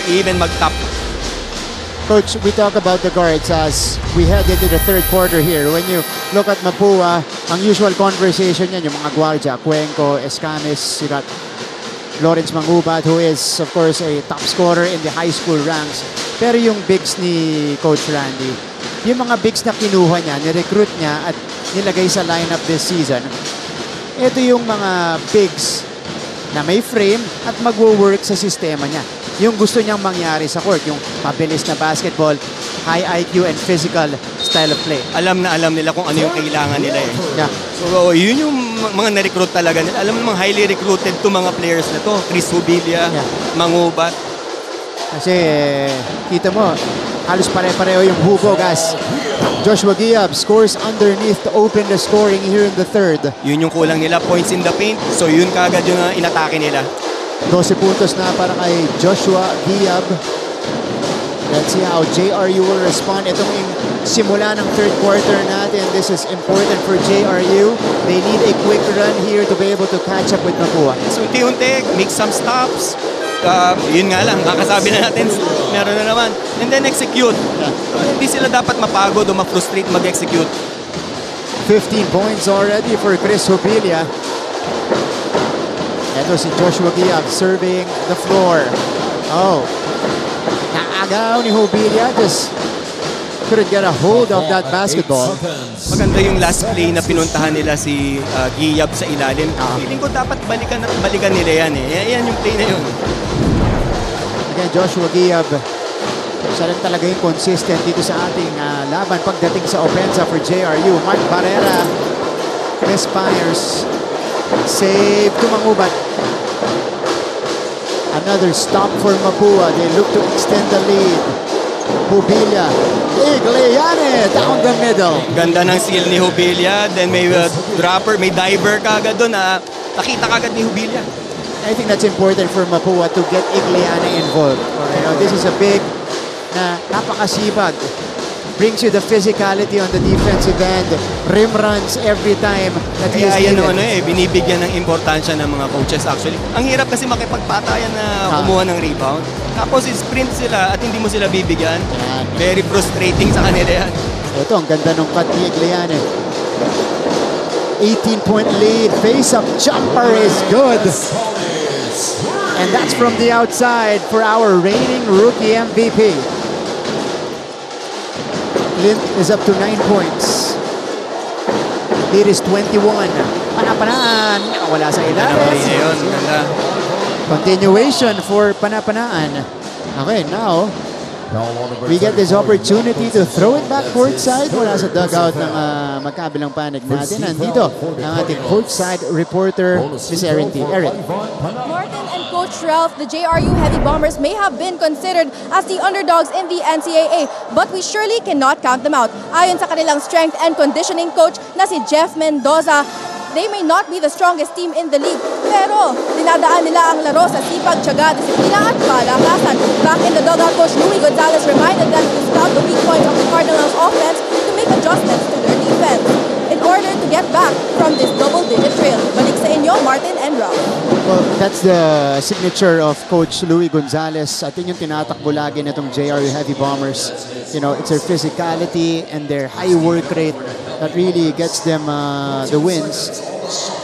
even mag-top. Coach, we talk about the guards as we head into the third quarter here. When you look at Mapua, ang usual conversation yan, yung mga guardia, Cuenco, Escamis, you got Lawrence Mangubat, who is, of course, a top scorer in the high school ranks. Pero yung bigs ni Coach Randy, yung mga bigs na kinuha niya, ni-recruit niya at nilagay sa lineup this season, ito yung mga bigs na may frame at magwo-work sa sistema niya. Yung gusto niyang mangyari sa court, yung mabilis na basketball, high IQ and physical style of play. Alam na alam nila kung ano yung kailangan nila eh. Yeah. So yun yung mga na-recruit talaga nila. Alam mo mga highly recruited to mga players na to. Chris Hubilia, Mangubat. Kasi kita mo, halos pare-pareho yung hubog as Joshua Giab scores underneath to open the scoring here in the third. Yun yung kulang nila, points in the paint. So yun kagad yung inatake nila. 12 puntos na para kay Joshua Giab. Let's see how JRU will respond. Itong simula ng third quarter natin. This is important for JRU. They need a quick run here to be able to catch up with Mapua. So unti-unti, make some stops. Yun nga lang, kakasabi na natin, meron na naman. And then execute. Hindi sila dapat mapagod o ma-frustrate mag-execute. 15 points already for Chris Hubilia. Ito si Joshua Giab serving the floor. Oh, naagaw ni Hubilia. Just couldn't get a hold of that basketball. Maganda yung last play na pinuntahan nila si Giab sa ilalim. Feeling ko dapat balikan nila yan eh. Yan yung play na yun. Again, Joshua Giab, siya rin talaga yung consistent dito sa ating laban pagdating sa offensive for JRU. Mark Barrera misfires. Save to Mangubat. Another stop for Mapua. They look to extend the lead. Hubilia. Igliane down the middle. Ganda ng seal ni Hubilia. Then may dropper, may diver kagad doon. Nakita kagad ni Hubilia. I think that's important for Mapua to get Igliane involved. This is a big na napakasibag. Brings you the physicality on the defensive end. Rim runs every time that he is needed. Kaya yan binibigyan ng importansya ng mga coaches actually. Ang hirap kasi makipagpatayan na kumuha ng rebound. Tapos sprint sila at hindi mo sila bibigyan. Very frustrating sa kanila yan. Ito, ang ganda ng cut ni Igliane. 18-point lead. Face-up jumper is good. And that's from the outside for our reigning rookie MVP. Clint is up to 9 points. Lead is 21. Panapanaan. Wala sa ilalim. Continuation for Panapanaan. Okay, now we get this opportunity to throw it back courtside. Wala sa dugout ng magkabilang panig natin. Nandito ang ating courtside reporter, Ms. Erin T. Erin. Martin and Coach Ralph, the JRU Heavy Bombers may have been considered as the underdogs in the NCAA, but we surely cannot count them out. Ayon sa kanilang strength and conditioning coach na si Jeff Mendoza, they may not be the strongest team in the league, pero dinadaan nila ang laro sa sipag, tiyaga, disiplina at palakasan. Back in the dugout, Coach Louie Gonzalez reminded them to scout the weak points of the Cardinals offense to make adjustments to their defense in order to get back from this double-digit trail. Balik sa inyo, Martin and Ralph. Well, that's the signature of Coach Louie Gonzalez. I think yung tinatakbo lagi na itong JRU Heavy Bombers. It's their physicality and their high work rate that really gets them the wins.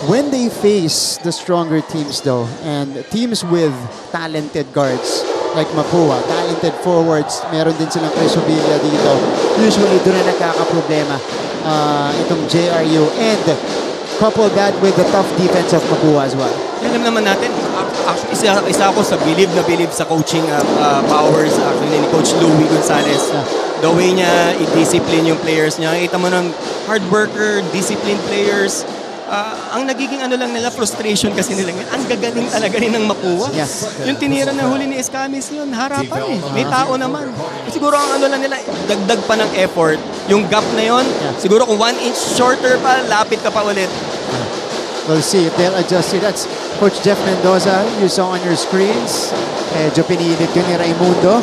When they face the stronger teams though, and teams with talented guards like Mapua, talented forwards, meron din silang Chris Hubilia dito. Usually doon na nagkakaproblema itong JRU, and couple that with the tough defense of Mapua as well. Alam naman natin, actually isa ako sa believe sa coaching powers actually ni Coach Louie Gonzalez. The way niya i-discipline yung players niya. Kita mo ng hard worker, disciplined players. Ang nagiging lang nila, frustration kasi nila. Ang gagaling talaga rin ng Mapua. Yes. Yung tinira na huli ni Escamis yun, harapan eh. May tao naman. Siguro ang lang nila, dagdag pa ng effort. Yung gap na yun, siguro kung 1 inch shorter pa, lapit ka pa ulit. We'll see if they'll adjust it. That's Coach Jeff Mendoza you saw on your screens. Medyo pinilit yun ni Raimundo.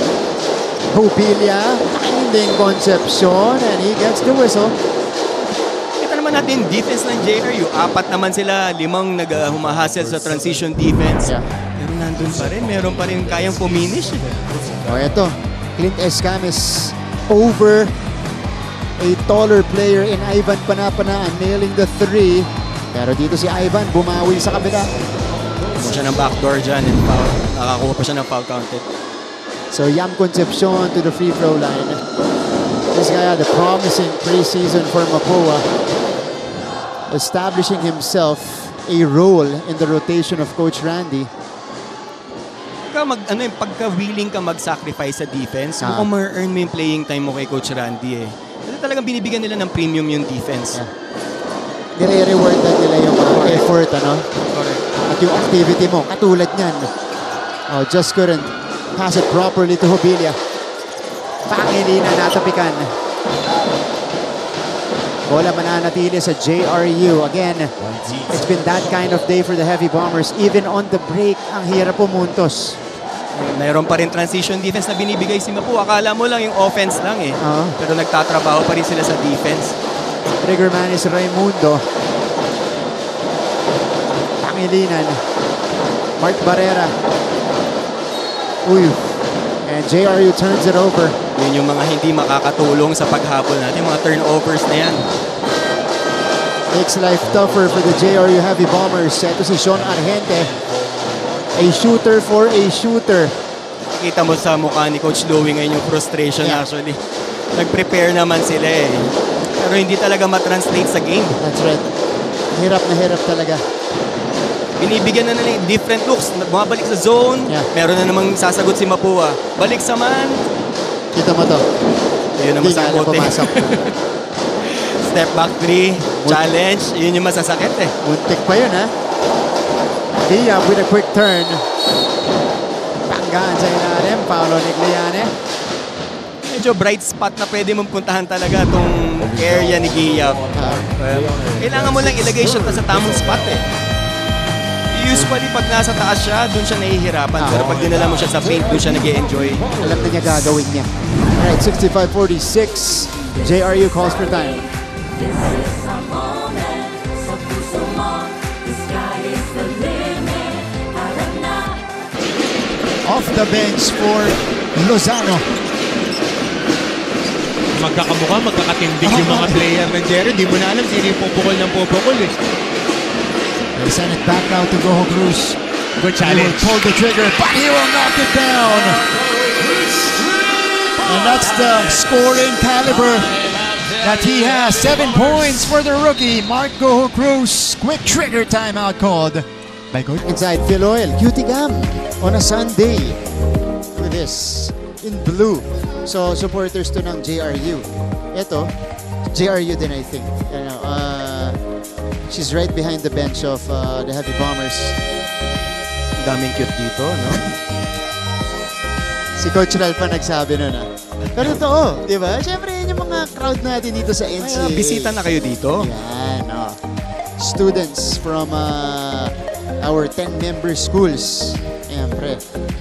Hubilia, finding Concepcion, and he gets the whistle. Kita naman natin, defense ng JRU. 4 naman sila, 5 nag-humahasel sa transition defense. Pero nandun pa rin. Meron pa rin kayang puminish. O eto, Clint Escames over a taller player in Ivan Panapanaan, nailing the 3. Pero dito si Ivan bumawi sa kabila. Kung siya ng backdoor dyan, and foul. Nakakuha pa siya ng foul counted. So Yam Concepcion to the free throw line. This guy had a promising preseason for Mapua, establishing himself a role in the rotation of Coach Randy. Pagka willing ka mag-sacrifice sa defense, mukhang ma-earn mo yung playing time mo kay Coach Randy eh. Kasi talagang binibigyan nila ng premium yung defense. Nire-reward nila yung effort, ano? Correct. At yung activity mo, katulad niyan. Oh, just couldn't pass it properly to Hobilia. Pangilina natapikan. Bola mananatili sa JRU. Again, it's been that kind of day for the Heavy Bombers. Even on the break, ang hirap pumuntos. Mayroon pa rin transition defense na binibigay si Mapu. Akala mo lang yung offense lang eh. Pero nagtatrabaho pa rin sila sa defense. Trigger man is Raimundo. Pangilinan. Mark Barrera. Uy. And JRU turns it over. Yun yung mga hindi makakatulong sa paghabol natin. Mga turnovers na yan. Makes life tougher for the JRU Heavy Bombers. Ito si Sean Argente. A shooter for a shooter. Kita mo sa mukha ni Coach Louie ngayon yung frustration actually. Nag-prepare naman sila eh. Pero hindi talaga matranslate sa game. That's right. Hirap na hirap talaga. Binibigyan na nila different looks. Bumabalik sa zone. Meron na namang sasagot si Mapua. Balik sa man. Kita mo to. Yun ang masagot eh. Step back 3. Challenge. Yun yung masasakit eh. Muntik pa yun ha. Dia with a quick turn. Panggaan sa ilalim. Paolo Nigliane. Medyo bright spot na pwede mong puntahan talaga itong area ni Gia. Kailangan mo lang ilagay siya sa tamang spot eh. Usually pag nasa taas siya, dun siya nahihirapan. Pero pag dinala mo siya sa paint, dun siya nag-e-enjoy. Alam na niya gagawin niya. Alright, 65-46. JRU calls for time. Off the bench for Lozano. Magkakamukha, magkakatindig yung mga player ng Jerry. Di mo na alam sino yung pupukol ng pupukol eh. They send it back now to Goho Cruz. Good challenge. He will pull the trigger, but he will knock it down. And that's the scoring caliber that he has. 7 points for the rookie, Mark Goho Cruz. Quick trigger timeout called by Coach. Inside Phil Oil, QT Gam on a Sunday with this in blue. So supporters to ng JRU. Ito, JRU din I think. She's right behind the bench of the Heavy Bombers. Daming cute dito, no? Si Coach Ral pa nagsabi nun, Pero totoo, di ba? Siyempre, yun yung mga crowd natin dito sa NCAA. Bisita na kayo dito. Yan, students from our 10-member schools. Siyempre.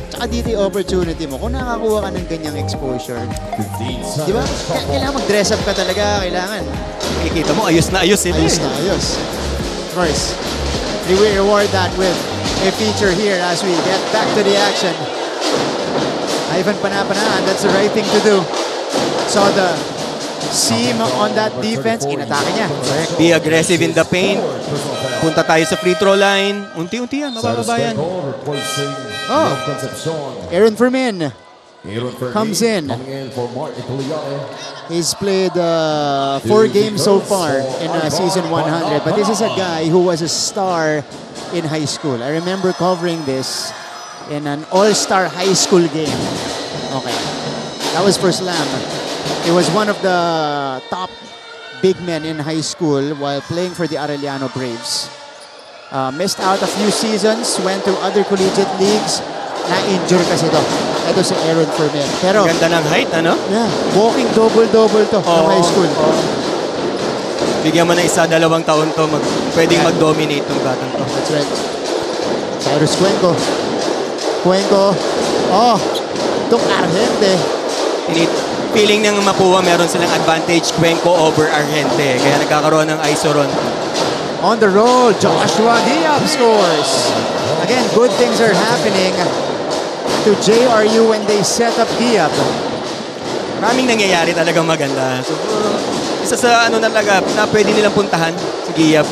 Tsaka dito yung opportunity mo. Kung nakakuha ka ng ganyang exposure, di ba? Kailangan mag-dress up ka talaga. Kailangan. Makikita mo, ayos na ayos sila. Ayos na ayos. Of course, we will reward that with a feature here as we get back to the action. Ivan Panapanaan, that's the right thing to do. So the seam on that defense, inatake niya. Be aggressive in the paint. Punta tayo sa free throw line. Unti-unti yan, mabababa yan. Aaron Fermin comes in. He's played 4 games so far in season 100, but this is a guy who was a star in high school. I remember covering this in an all-star high school game. Okay, that was for Slam. He was one of the top big men in high school while playing for the Arellano Braves. Missed out a few seasons, went to other collegiate leagues. Na-injure kasi to. Ito si Aaron Fermin. Pero, ganda ng height, ano? Yeah, walking double-double to ng high school. Bigyan mo na 1-2 taon to, pwedeng mag-dominate tong batang to. That's right. Cyrus Cuenco. Cuenco. Oh, itong Argente. Feeling ng Mapua, meron silang advantage Cuenco over Argente. Kaya nagkakaroon ng iso ron. On the roll, Joshua Diab scores. Again, good things are happening to JRU when they set up Diab. Maraming nangyayari talagang maganda. So, isa sa ano talaga na pwede nilang puntahan, si Giab.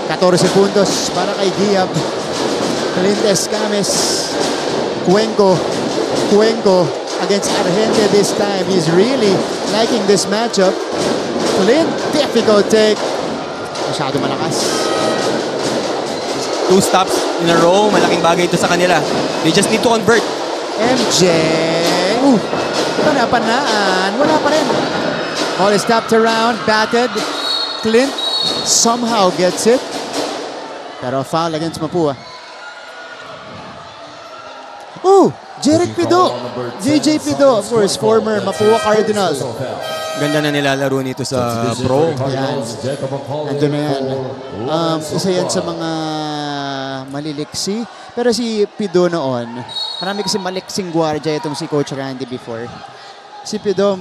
14 puntos para kay Diab. Clint Escames. Cuenco against Argente this time. He's really liking this matchup. Clint, difficult take. Masyado malakas. 2 stops in a row, malaking bagay ito sa kanila. They just need to convert. MJ. Panapanaan. Wala pa rin. Ball is tapped around, batted. Clint somehow gets it. Pero foul against Mapua. Jeric Pido. JJ Pido, of course, former Mapua Cardinal. Ganda na nilalaro nito sa pro. Yan. Nandun na yan. Isa yan sa mga maliliksi. Pero si Pido noon, marami kasi maliksing gwardiya itong si Coach Randy before. Si Pido,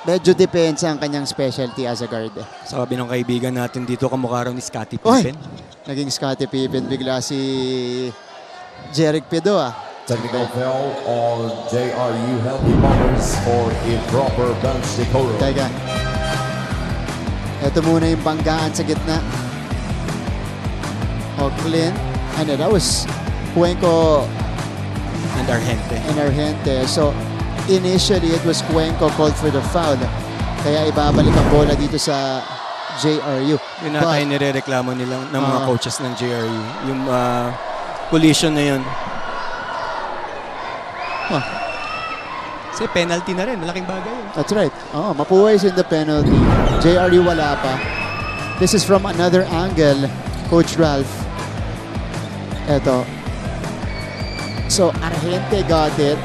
medyo depensa ang kanyang specialty as a guard. Sabi ng kaibigan natin dito, kamukha raw ni Scottie Pippen. Naging Scottie Pippen bigla si Jeric Pido Technical foul on JRU Healthy Bombers for improper bench decorum. Teka. Ito muna yung banggaan sa gitna. Clint. That was Cuenco And Argente. and Argente. So, initially, it was Cuenco called for the foul. Kaya ibabalik ang bola dito sa JRU. Yun nata yung nirereklamo nilang ng mga coaches ng JRU. Yung collision na yun. Kasi penalty na rin. Malaking bagay yun. That's right. Mapua is in the penalty. JRU wala pa. This is from another angle, Coach Ralph. Eto. So, Argente got it.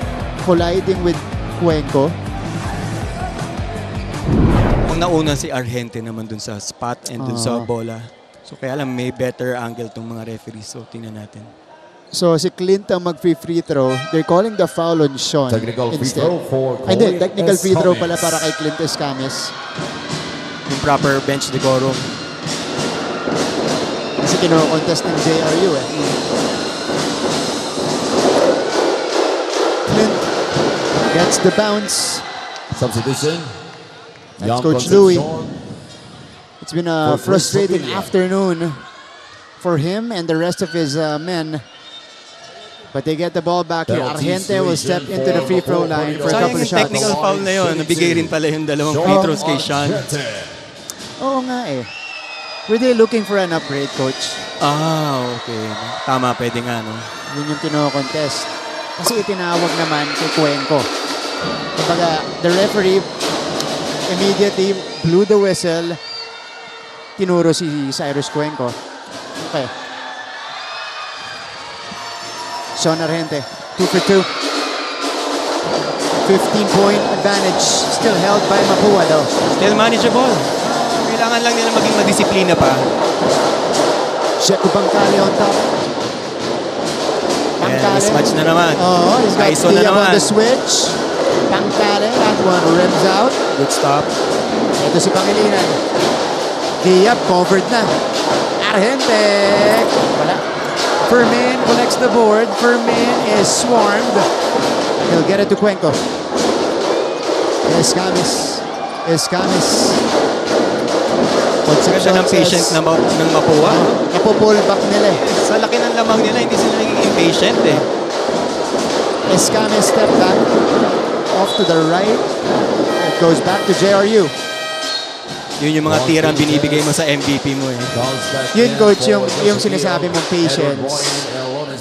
Colliding with Cuenco. Kung nauna si Argente naman dun sa spot and dun sa bola. So, kaya lang may better angle tong mga referees. So, tingnan natin. So, si Clint ang mag-free throw. They're calling the foul on Sean Technical free instead. throw for Hindi, technical free throw pala Escames. para kay Clint Escames. Yung proper bench decorum. Kasi kino-contest ng JRU Clint gets the bounce. Substitution. That's Young Coach Concepcion. Louie. It's been a For frustrating Prince afternoon for him and the rest of his men. But they get the ball back here. Penalty Argente will step situation into the for free throw Mapua line for a Sayang couple of yung shots. technical foul na yun. Nabigay rin pala yung dalawang free throws kay Sean. Oo nga Were they looking for an upgrade, Coach? Okay. Tama, pwede nga, no? Yun yung kino-contest. Kasi itinawag naman kay Cuenco. Kumbaga, the referee immediately blew the whistle. Tinuro si Cyrus Cuenco. Okay. Sean Argente, 2 for 2. 15-point advantage. Still held by Mapua though. Still manageable. Kailangan lang nila maging madisiplina pa. Checo Bancale on top. Yeah, mismatch na naman. He's got ISO na Diab on naman. the switch. Bancale, that one rims out. Good stop. Ito si Pangilinan. Diab covered na. Argente. Wala. Fermin collects the board. Fermin is swarmed. He'll get it to Cuenco. Escames. Ganda ng patient ng Mapua. Napo-pull back nila Sa laki ng lamang nila, hindi sila naging impatient Escames step back. Off to the right. It goes back to JRU. Yun yung mga tirang binibigay mo sa MVP mo Yun, Coach, yung sinasabi mong patience.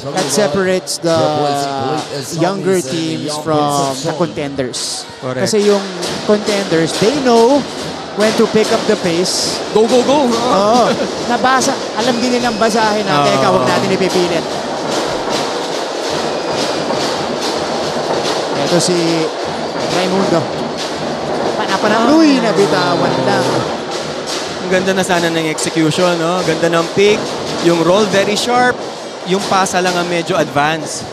That separates the younger teams from the contenders. Correct. Kasi yung contenders, they know when to pick up the pace. Go, go, go! Nabasa. Alam din nilang basahin na. Teka, huwag natin ipipilit. Ito si Raimundo. Panapanang nabitawan lang. Ang ganda na sana ng execution, no? Ganda ng pick. Yung roll very sharp. Yung pasa lang ang medyo advanced.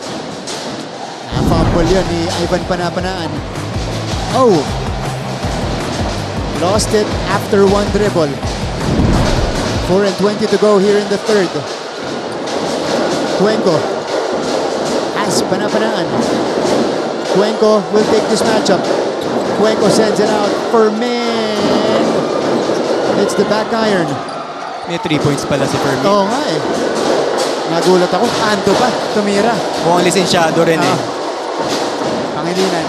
Na-fumble yun ni Ivan Panapanaan. Lost it after one dribble. 4:20 to go here in the third. Cuenco has panapanaan. Cuenco will take this matchup. Cuenco sends it out for Min. It's the back iron. May 3 points pala si Fermin. Oo nga eh. Nagulat ako. Anto pa. Tumira. Mukhang lisensyado rin eh. Pangilinan.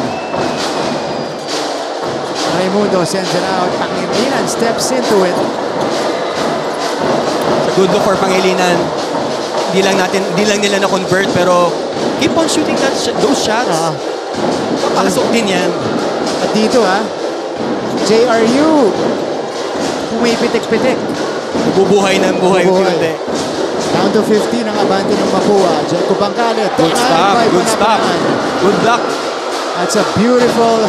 Raimundo sends it out. Pangilinan steps into it. Sa good look for Pangilinan. Di lang nila na-convert pero keep on shooting those shots. Papasok din yan. At dito JRU pumipitik-pitik. Bubuhay ng buhay. Unti-unti. Down to 15 ang abante ng Mapua. Jacob Bangkalet. Good stop. Good stop. Good block. That's a beautiful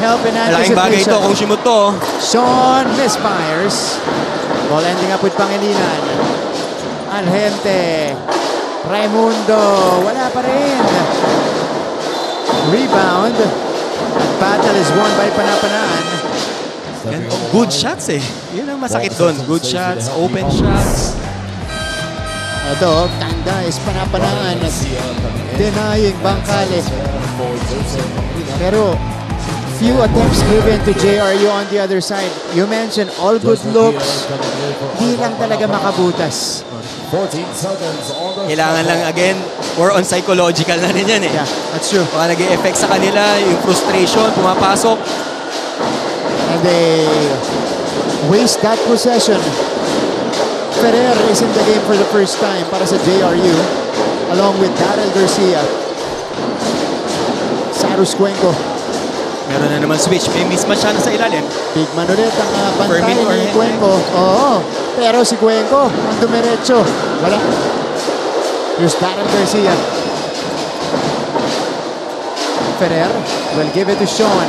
help in Malaking bagay ito anticipation. kung simot to. Sean misfires. Ball ending up with Pangilinan. Algente. Raimundo. Wala pa rin. Rebound. At battle is won by Panapanaan. Yan, good shots eh. Yun ang masakit doon. Good shots, open shots. Ito, tanda is Panapanaan. Denying Bangkale. Pero few attempts given to JRU on the other side. You mentioned all good looks. Di lang talaga makabutas. 14 seconds on the Kailangan lang again, more on psychological na rin yan eh. Yeah, that's true. Baka nag-e-effect sa kanila, yung frustration, pumapasok. And they waste that possession. Ferrer is in the game for the first time para sa JRU along with Daryl Garcia. Sarus Cuenco. Meron na naman switch. May mismatch siya sa ilalim. Big man ulit ang bantay Fermin or ni Cuenco. Oo. Pero si Cuenco, ang dumiretso. Wala. Here's Daryl Garcia. Ferrer will give it to Sean.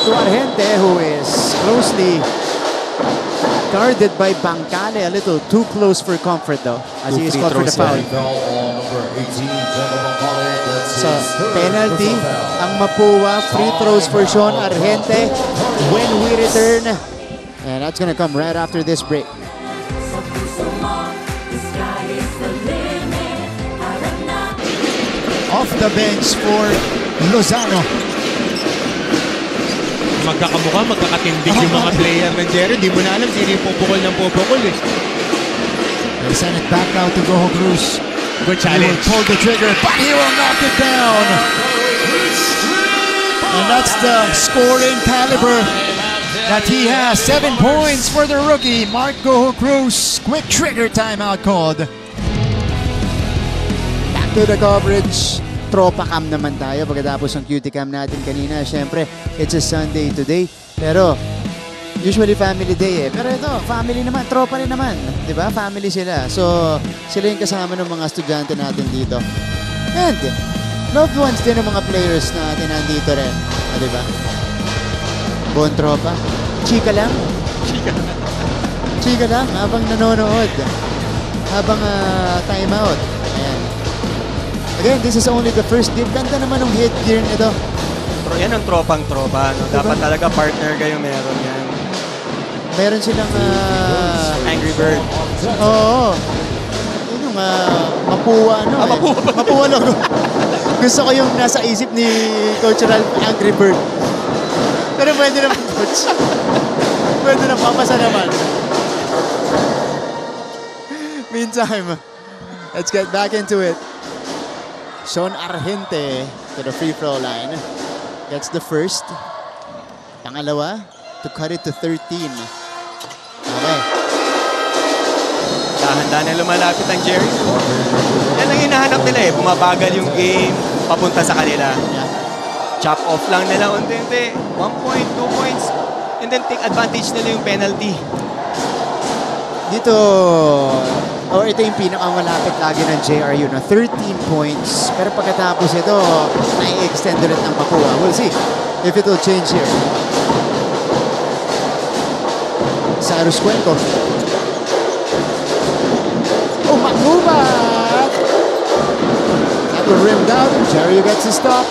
To Argente, who is closely guarded by Bangkale. A little too close for comfort though, as he is called for the foul. So, penalty, ang Mapua, free throws for Sean Argente when we return. And that's gonna come right after this break. Off the bench for Lozano. Magkakamukha, magkakatindig yung mga player ng Jerry. Di mo na alam sino yung pupukol eh. They send it back out to Goho Cruz. Good He will challenge. pull the trigger, but he will knock it down. And that's the scoring caliber that he has. 7 points for the rookie, Mark Goho Cruz. Quick trigger timeout called. Back to the coverage. Tropa cam naman tayo pagkatapos ng cutie cam natin kanina. Siyempre, it's a Sunday today. Pero, usually family day eh. Pero ito, family naman, tropa rin naman. Diba? Family sila. So, sila yung kasama ng mga estudyante natin dito. And, loved ones din ng mga players natin nandito rin. Diba? Buong tropa. Chika lang. Chika lang habang nanonood. Habang time out. Ayan. Again, this is only the first game. Ganda naman ng headgear nito. Yan ang tropang-tropa. No? Dapat talaga partner kayo meron yan. Meron silang Angry Bird. Oo. Yun yung Mapua, no? Mapua logo. Gusto ko yung nasa isip ni Coach Ralph, Angry Bird. Pero pwede naman, Coach. Pwede na, papasa naman. Meantime, let's get back into it. Sean Argente to the free throw line. Gets the first. Pangalawa, to cut it to 13. Okay. Handa na lumalapit ang Jerry. Yan ang hinahanap nila eh. Bumabagal yung game, papunta sa kanila. Yeah. Chop off lang nila unti-unti. 1 point, 2 points. And then take advantage nila yung penalty. Dito, ito yung pinakamalapit lagi ng JRU na 13 points. Pero pagkatapos ito, nai-extend ulit ng Mapua. We'll see if it will change here. Sarus Cuenco. Oh, Magnubat! That will rim down. JRU gets the stop.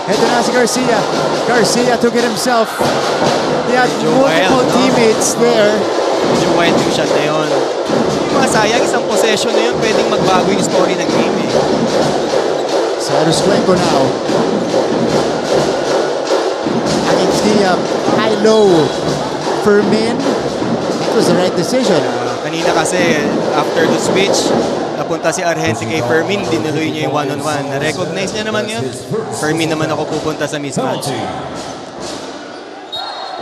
Ito na si Garcia. Garcia took it himself. He had multiple teammates there. Medyo wild yung shot na yun. Yung mga sayang, isang possession na yun, pwedeng magbago yung story ng game eh. Cyrus Cuenco now. Against the high-low Fermin. It was the right decision. Kanina kasi, after the switch, napunta si Argente kay Fermin, dinuloy niya yung one-on-one. Na-recognize niya naman yun. Fermin naman ako pupunta sa mismatch.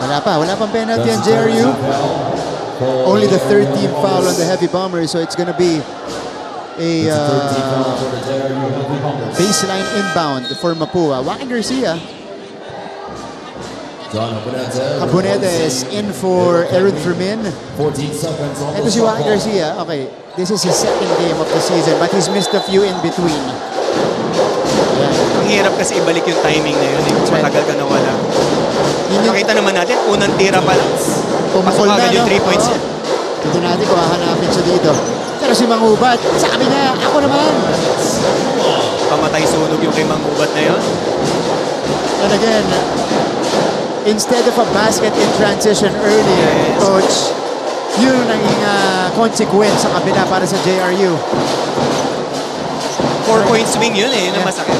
Wala pang penalty on JRU. Only the 13th foul on the Heavy Bombers, so it's gonna be a baseline inbound for Mapua. Joaquin Garcia. Abuneta is in for Aaron Fermin. 14 seconds on Ito si Joaquin Garcia. Okay, this is his second game of the season, but he's missed a few in between. Ang hirap kasi ibalik yung timing na yun. Kung matagal ka nawala. Nakita naman natin, unang tira pa lang. Pasok agad yung 3 points niya. Ito natin kung hahanapin siya dito. Pero si Mangubat, sabi niya, ako naman. Pamatay sunog yung kay Mangubat na yun. And again, instead of a basket in transition earlier, coach, yun ang consequence sa kabila para sa JRU. 4-point swing yun eh, yun ang masakit.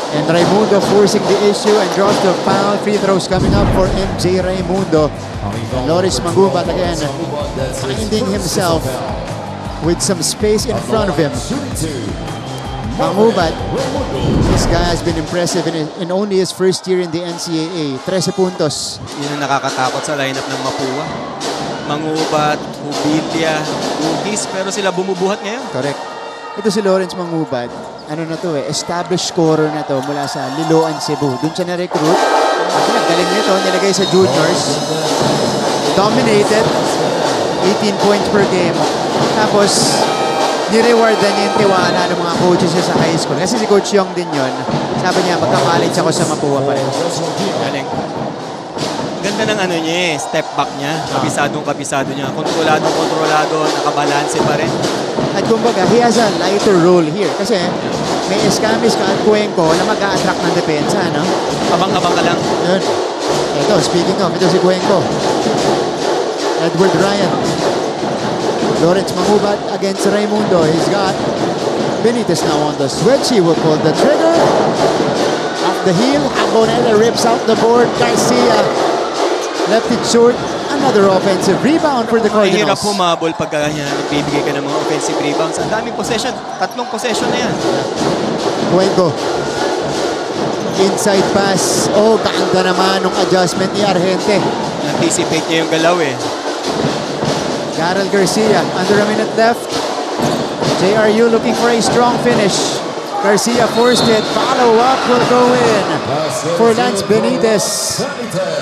And Raimundo forcing the issue and draws the foul. Free throws coming up for MJ Raimundo. And Loris Mangubat again finding himself with some space in front of him. Mangubat, this guy has been impressive in only his first year in the NCAA. 13 puntos. Yun ang nakakatakot sa lineup ng Mapua. Mangubat, Hubilia, Ugis, pero sila bumubuhat ngayon. Correct. Ito si Lawrence Mangubat. Ano na to established scorer na to mula sa Liloan, Cebu. Doon siya na-recruit. At galing nito, nilagay sa juniors. Dominated. 18 points per game. Tapos, ni-reward na niya yung tiwala ng mga coaches niya sa high school. Kasi si Coach Yong din yun. Sabi niya, magka-college ako sa Mapua pa rin. Galing. Ganda ng ano niya step back niya. Kabisado niya. Kontrolado, nakabalanse pa rin. At kumbaga, he has a lighter role here. Kasi may Escamis ka at Cuenco na mag-a-attract ng depensa, no? Abang-abang ka lang. Yun. Ito, speaking of, ito si Cuenco. Edward Ryan. Lawrence Mangubat against Raimundo. He's got Benitez now on the switch. He will pull the trigger. Off the heel. Aboneta rips out the board. Garcia left it short. Another offensive rebound for the Cardinals. Mahirap humabol pag nagbibigay ka ng mga offensive rebounds. Ang daming possession. 3 possession na yan. Cuenco. Inside pass. Oh, ganda naman ng adjustment ni Argente. Anticipate niya yung galaw eh. Garel Garcia, under a minute left. JRU looking for a strong finish. Garcia forced it. Follow up will go in for Lance Benitez.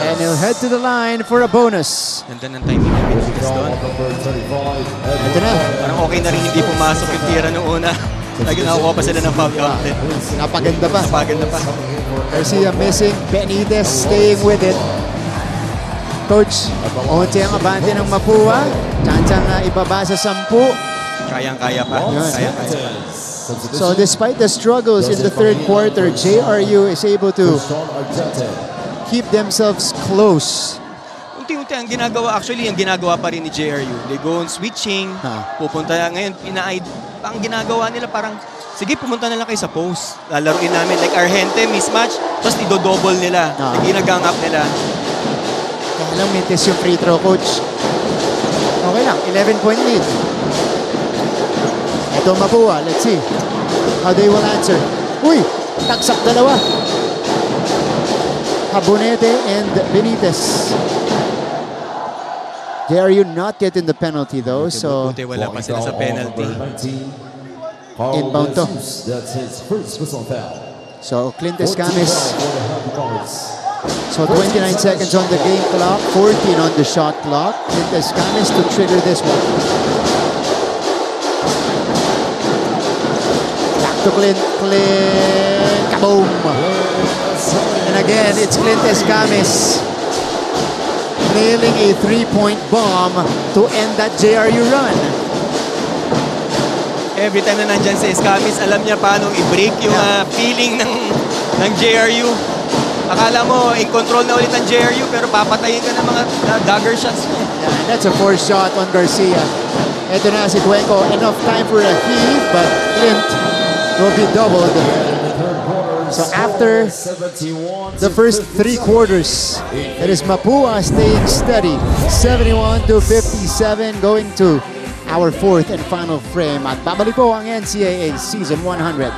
And he'll head to the line for a bonus. Ganda ng timing ng Benitez doon. Ito na. Parang okay na rin hindi pumasok yung tira noong una. Lagi nakakuha pa sila ng foul counted. Napaganda pa. Napaganda pa. Garcia missing. Benitez staying with it. Coach, onti ang abante ng Mapua. Chansang ibaba sa 10. Kayang-kaya pa. Kayang-kaya pa. So despite the struggles in the third quarter, JRU is able to keep themselves close. Unti-unti ang ginagawa, actually, ang ginagawa pa rin ni JRU. They go on switching, pupunta ngayon, ang ginagawa nila parang, sige, pumunta na lang kayo sa post. Lalaruin namin, like Argente, mismatch, tapos idodouble nila. Ginagang up nila. Kaya lang, mintis yung free throw, coach. Okay lang, 11-point lead. Ito Mapua, let's see how they will answer. Uy, taksak dalawa. Aboneta and Benitez. JRU not yet in the penalty though, so Buti wala pa sila sa penalty. inbound to. So Clint Escamis. So 29 seconds on the game clock, 14 on the shot clock. Clint Escamis to trigger this one. Back to Clint, kaboom! And again, it's Clint Escamis nailing a 3-point bomb to end that JRU run. Every time na nandyan si Escamis, alam niya paano i-break yung feeling ng JRU. Akala mo, in control na ulit ang JRU, pero papatayin ka ng mga dagger shots. Yeah, and that's a forced shot on Garcia. Ito na si Cuenco. Enough time for a heave, but Clint will be doubled. So after the first 3 quarters, it is Mapua staying steady. 71-57, going to our 4th and final frame. At babalik po ang NCAA Season 100.